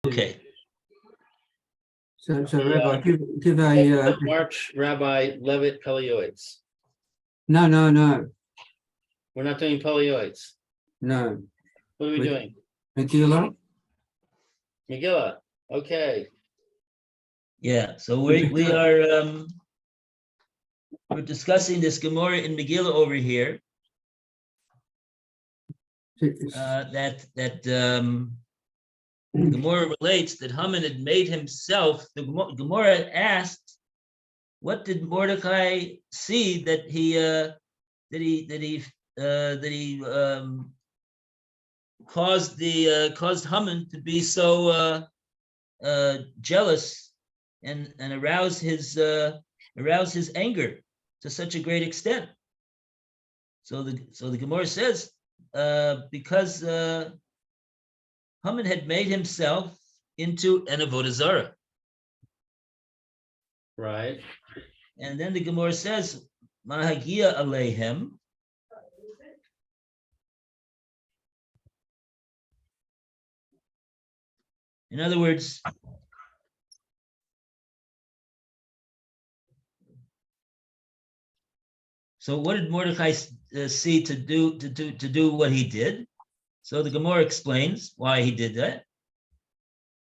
Okay. So Rabbi, give a March Rabbi Levitt Pele Yoetz. no. We're not doing Pele Yoetz. No. What are we doing? Megillah? Megillah. Okay. Yeah. So we are we're discussing this Gemara in Megillah over here. The Gemara relates that Haman had made himself. The Gemara asked, "What did Mordecai see that he caused Haman to be so jealous and arouse his anger to such a great extent?" So the Gemara says because Haman had made himself into an avodah zarah. Right. And then the Gemara says, Mahagia aleihem. In other words, so what did Mordecai see to do what he did? So the Gemara explains why he did that,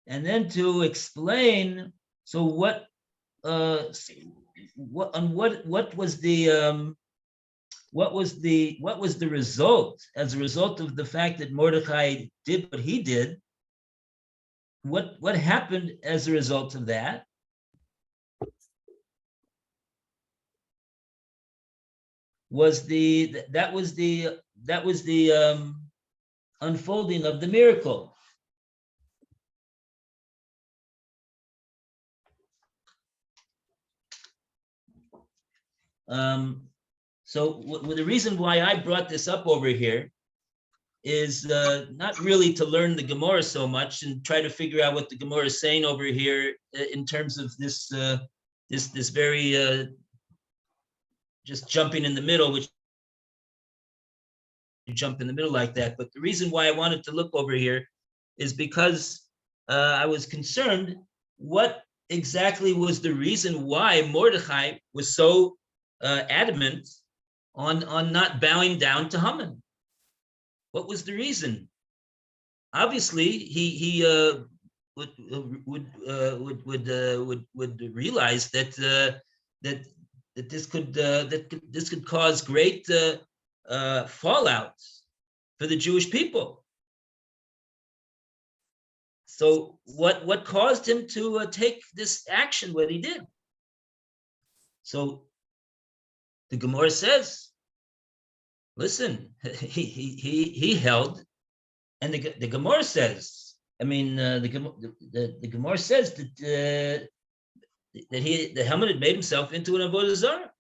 and then to explain. So what was the result as a result of the fact that Mordecai did what he did? What happened as a result of that? That was the unfolding of the miracle. So the reason why I brought this up over here is not really to learn the Gemara so much and try to figure out what the Gemara is saying over here in terms of this very just jumping in the middle, which you jump in the middle like that. But the reason why I wanted to look over here is because I was concerned what exactly was the reason why Mordecai was so adamant on not bowing down to Haman. What was the reason? Obviously, he would realize that this could cause great fallout for the Jewish people. So what caused him to take this action? What he did? So the Gemara says, listen, he held, and the Gemara says, the Gemara says that the Haman had made himself into an avodah zarah.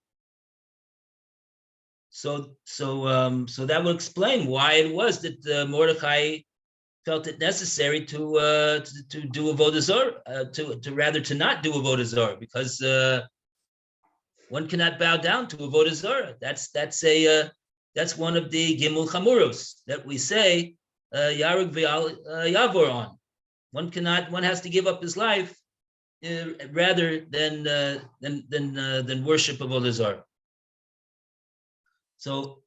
So that will explain why it was that Mordecai felt it necessary to do avodah zarah, to not do avodah zarah, because one cannot bow down to avodah zarah. That's one of the gimul chamuros that we say yarug v'al yavor on. One has to give up his life rather than worship avodah zarah. So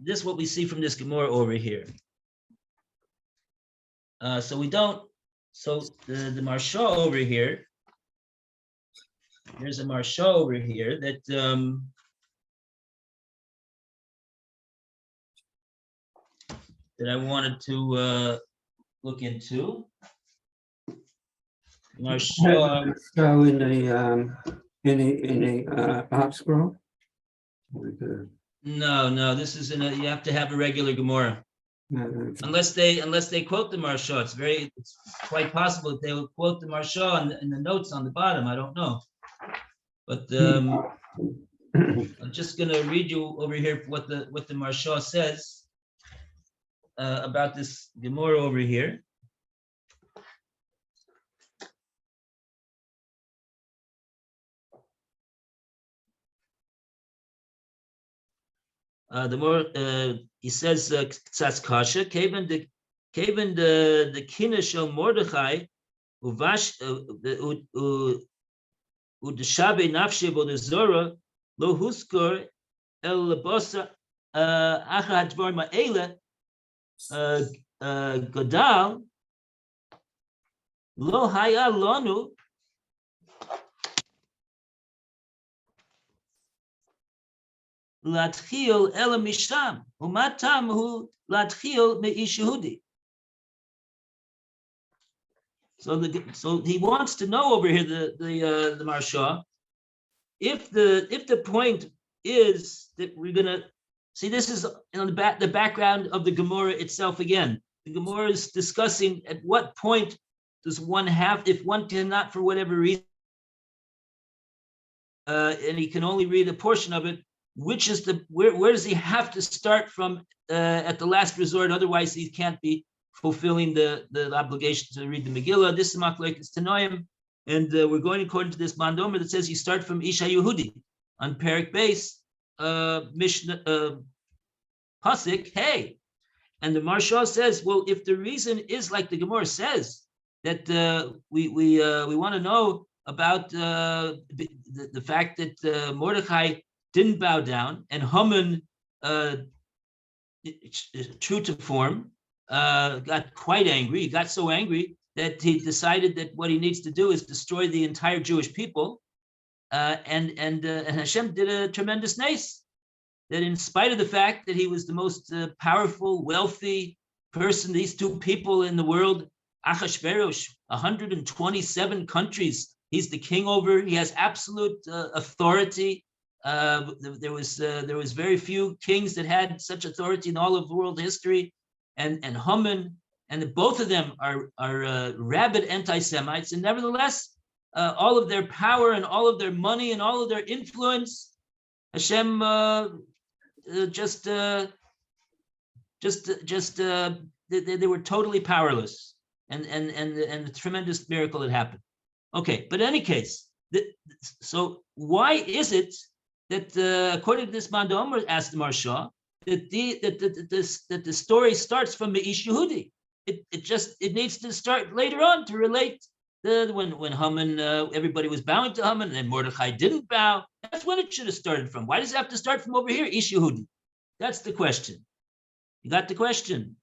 this is what we see from this Gemara over here. So the Marsha over here, there's a Marsha over here that I wanted to look into. Marsha. So in the Bob scroll. No, this is you have to have a regular Gemara. Unless they quote the Marsha. It's quite possible that they will quote the Marsha in the notes on the bottom. I don't know. But I'm just gonna read you over here what the Marsha says about this Gemara over here. The more he says Tzas Kasha, Kaven the Kina Shel Mordechai Uvash Udeshabe Nafshe Bodazora Lo Huskor El Bosa Acha Hadvar Ma'ela Gadal Lo Haya Lonu Latchil Ela Misham Umatam Hu Latchil Meish Yehudi. So he wants to know over here the Marsha, if the point is that we're gonna see, this is on the background of the Gemara itself again. The Gemara is discussing at what point does one have, if one cannot for whatever reason, and he can only read a portion of it, which is where does he have to start from at the last resort? Otherwise, he can't be fulfilling the obligation to read the Megillah. This is Machlokes Tanoim, and we're going according to this Mandomer that says you start from Isha Yehudi on Perik Beis, Mishnah Pasik. Hey, and the Marsha says, well, if the reason is like the Gemara says that we want to know about the fact that Mordechai didn't bow down and Haman, true to form, got quite angry. He got so angry that he decided that what he needs to do is destroy the entire Jewish people. And Hashem did a tremendous nace, that in spite of the fact that he was the most powerful, wealthy person, these two people in the world, Achashverosh, 127 countries, he's the king over. He has absolute authority. There was very few kings that had such authority in all of world history. And Haman, and both of them are rabid anti-Semites, and nevertheless, all of their power and all of their money and all of their influence, Hashem they were totally powerless, and a tremendous miracle had happened. Okay, but in any case, so why is it that according to this Mandomer, asked the Marsha, that the story starts from Meish Yehudi? It needs to start later on to relate when Haman, everybody was bowing to Haman, and then Mordechai didn't bow. That's when it should have started from. Why does it have to start from over here, Ish Yehudi? That's the question. You got the question?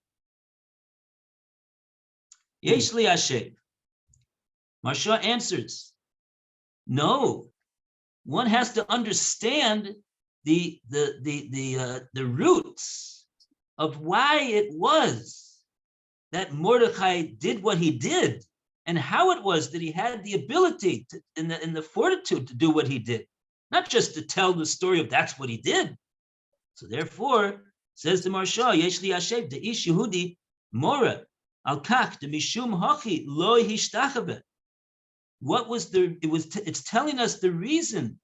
Yesh li Hashem. Marsha answers, no. One has to understand the roots of why it was that Mordechai did what he did, and how it was that he had the ability to, in the fortitude to do what he did, not just to tell the story of that's what he did. So therefore, says the Marsha, Yesh li Hashem de Ish Yehudi Mora al Kach de Mishum Hachi lo hishtachave. What was it's telling us the reason,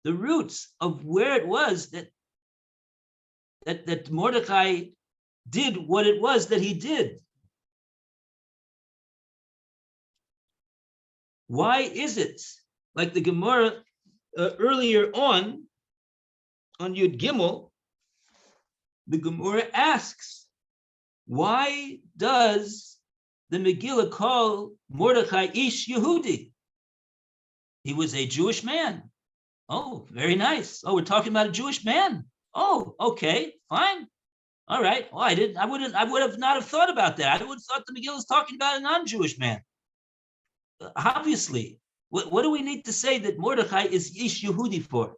the roots of where it was that Mordechai did what it was that he did. Why is it, like the Gemara earlier on Yud Gimel, the Gemara asks, why does the Megillah call Mordechai Ish Yehudi? He was a Jewish man. Oh, very nice. Oh, we're talking about a Jewish man. Oh, okay, fine. All right. Oh, I would have not have thought about that. I would have thought the Megillah is talking about a non-Jewish man. Obviously, what do we need to say that Mordechai is Ish Yehudi for?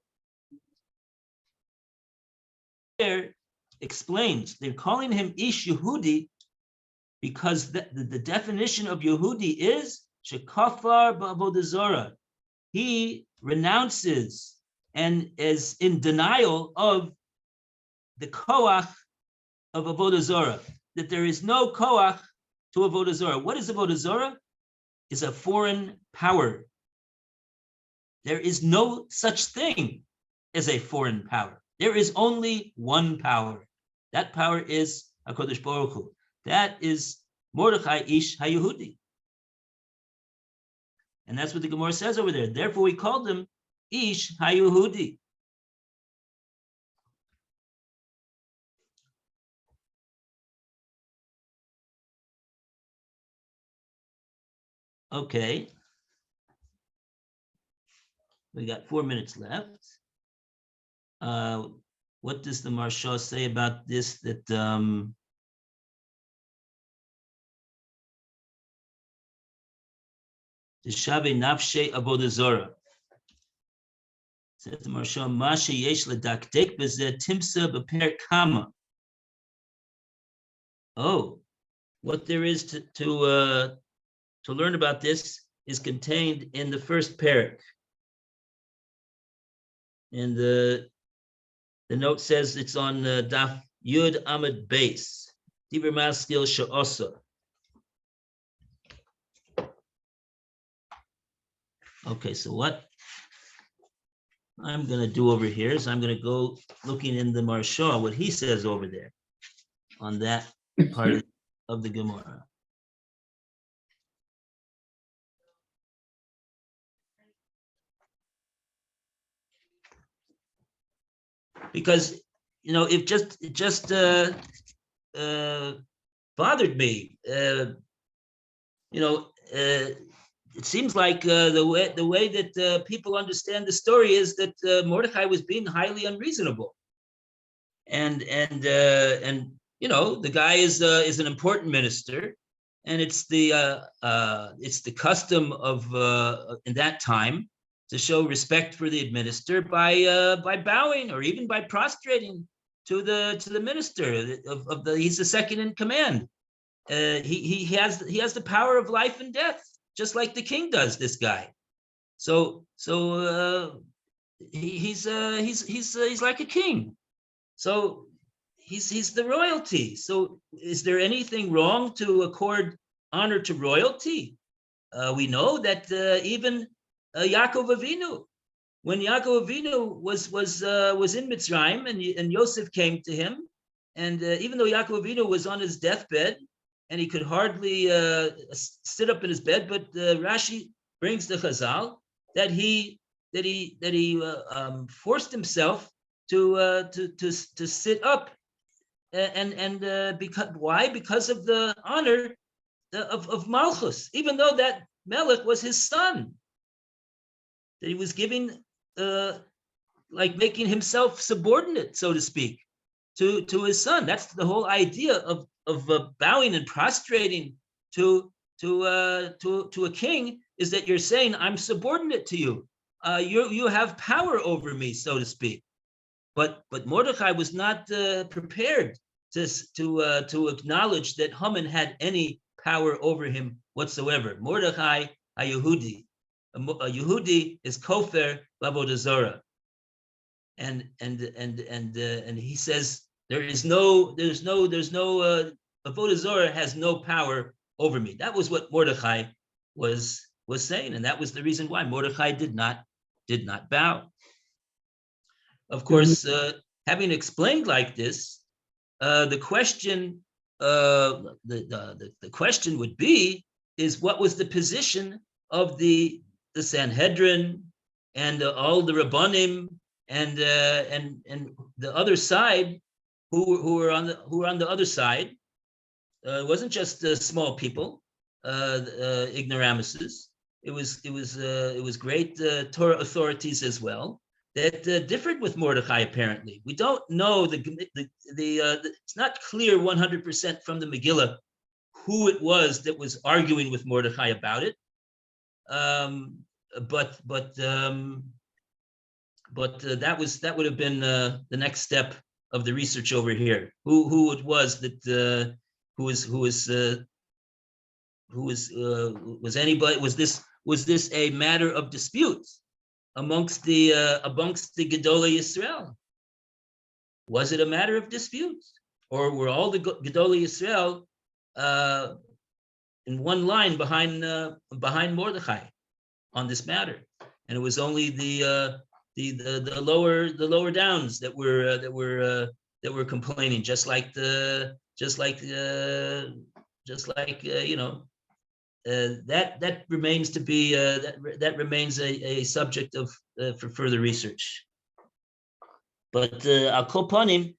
There explains, they're calling him Ish Yehudi because the definition of Yehudi is Shekafar ba'avodah zarah. He renounces and is in denial of the koach of avodah zarah, that there is no koach to avodah zarah. What is avodah zarah? Is a foreign power. There is no such thing as a foreign power. There is only one power. That power is HaKadosh Baruch Hu. That is Mordechai Ish HaYehudi. And that's what the Gemara says over there. Therefore, we called him Ish HaYehudi. Okay. We got 4 minutes left. What does the Maharsha say about this? That the Shabe Nafshe Avodah Zorah. Says the Maharsha, Masha Yesh Ledakdek B'zeh Timsa B'per Kama. Oh, what there is to learn about this is contained in the first parak. And the note says it's on Daf Yud Amud Beis. Divrei Maskil She'osa. Okay, so what I'm going to do over here is I'm going to go looking in the Maharsha, what he says over there on that part of the Gemara. Because, it just bothered me. It seems like the way that people understand the story is that Mordechai was being highly unreasonable, and the guy is an important minister, and it's the custom of in that time to show respect for the minister by bowing or even by prostrating to the minister of the. He's the second in command. He has the power of life and death, just like the king does. This guy, so he's like a king. So he's the royalty. So is there anything wrong to accord honor to royalty? We know that even Yaakov Avinu, when Yaakov Avinu was in Mitzrayim and Yosef came to him, and even though Yaakov Avinu was on his deathbed and he could hardly sit up in his bed, but Rashi brings the Chazal that he forced himself to sit up, and because why? Because of the honor of Malchus, even though that Melech was his son, that he was giving, like making himself subordinate, so to speak, to his son. That's the whole idea of bowing and prostrating to a king, is that you're saying, I'm subordinate to you. You have power over me, so to speak. But Mordechai was not prepared to acknowledge that Haman had any power over him whatsoever. Mordechai, a Yehudi. A Yehudi is kofer l'avodah zarah, and he says there's no avodah zarah has no power over me. That was what Mordechai was saying, and that was the reason why Mordechai did not bow. Of course, having explained like this, the question the question would be is what was the position of the Sanhedrin and all the Rabbanim and the other side who were on the other side. It wasn't just small people, ignoramuses. It was great Torah authorities as well that differed with Mordechai. Apparently, we don't know it's not clear 100% from the Megillah who it was that was arguing with Mordechai about it. But that would have been the next step of the research over here. Who it was that was anybody? Was this a matter of dispute amongst the Gedolei Yisrael? Was it a matter of dispute, or were all the Gedolei Yisrael in one line behind Mordechai on this matter, and it was only the lower downs that were complaining, just like that remains to be that remains a subject of for further research. But al kol panim,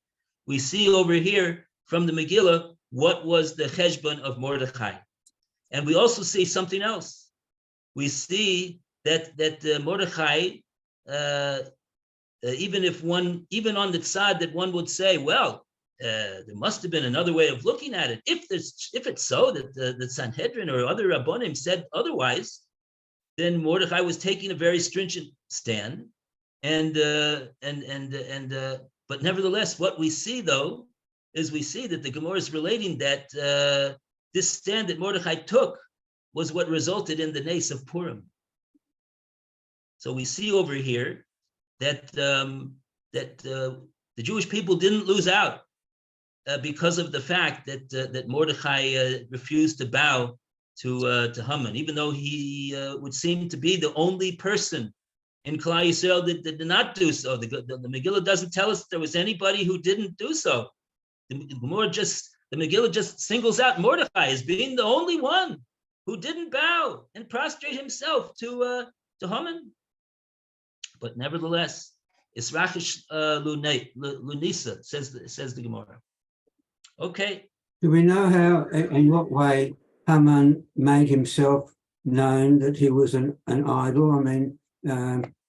we see over here from the Megillah what was the cheshbon of Mordechai, and we also see something else. we see that Mordechai, even on the tzad that one would say, well, there must have been another way of looking at it. If it's so that the Sanhedrin or other Rabbonim said otherwise, then Mordechai was taking a very stringent stand, but nevertheless, what we see though is we see that the Gemara is relating that this stand that Mordechai took was what resulted in the Nes of Purim. So we see over here that the Jewish people didn't lose out because of the fact that Mordechai refused to bow to Haman, even though he would seem to be the only person in Klal Yisrael that did not do so. The Megillah doesn't tell us there was anybody who didn't do so. The Megillah just singles out Mordechai as being the only one who didn't bow and prostrate himself to Haman. But nevertheless, Israchish Lunisa says the Gemara. Okay. Do we know how, in what way Haman made himself known that he was an idol? I mean,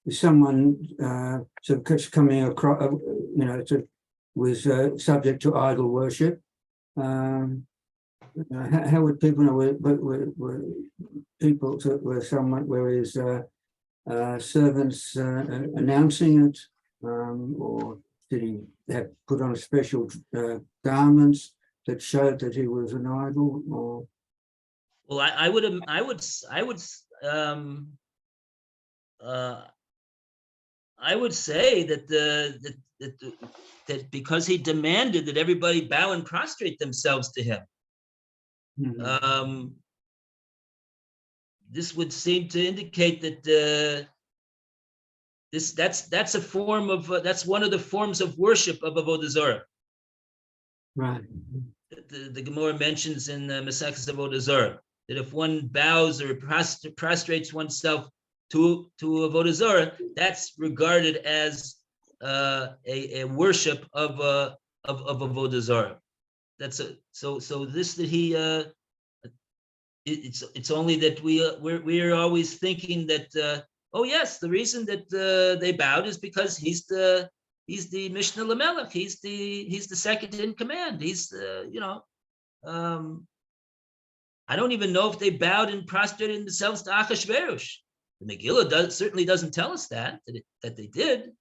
someone sort of coming across, was subject to idol worship. How would people know? Were people were someone where his servants announcing it, or did he have put on special garments that showed that he was an idol? Or well, I would say that because he demanded that everybody bow and prostrate themselves to him, this would seem to indicate that that's a form of that's one of the forms of worship of Avodah Zarah. Right. The Gemara mentions in Maseches Avodah Zarah that if one bows or prostrates oneself to Avodah Zarah, that's regarded as a worship of Avodah Zarah. That's so this that he it's only that we're always thinking that oh yes, the reason that they bowed is because he's the Mishnah Lamelech, he's the second in command, he's I don't even know if they bowed and prostrated themselves to Achashverosh. The Megillah certainly doesn't tell us that they did.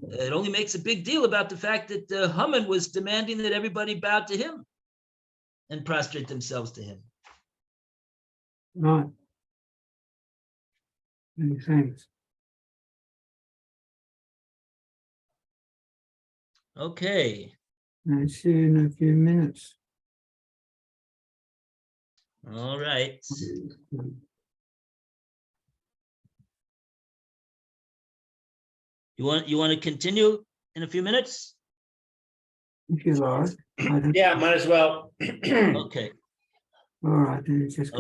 It only makes a big deal about the fact that Haman was demanding that everybody bow to him and prostrate themselves to him. Right. Many thanks. Okay. I'll see you in a few minutes. All right. You want to continue in a few minutes? If you like. Yeah, might as well. Okay. All right, then just go.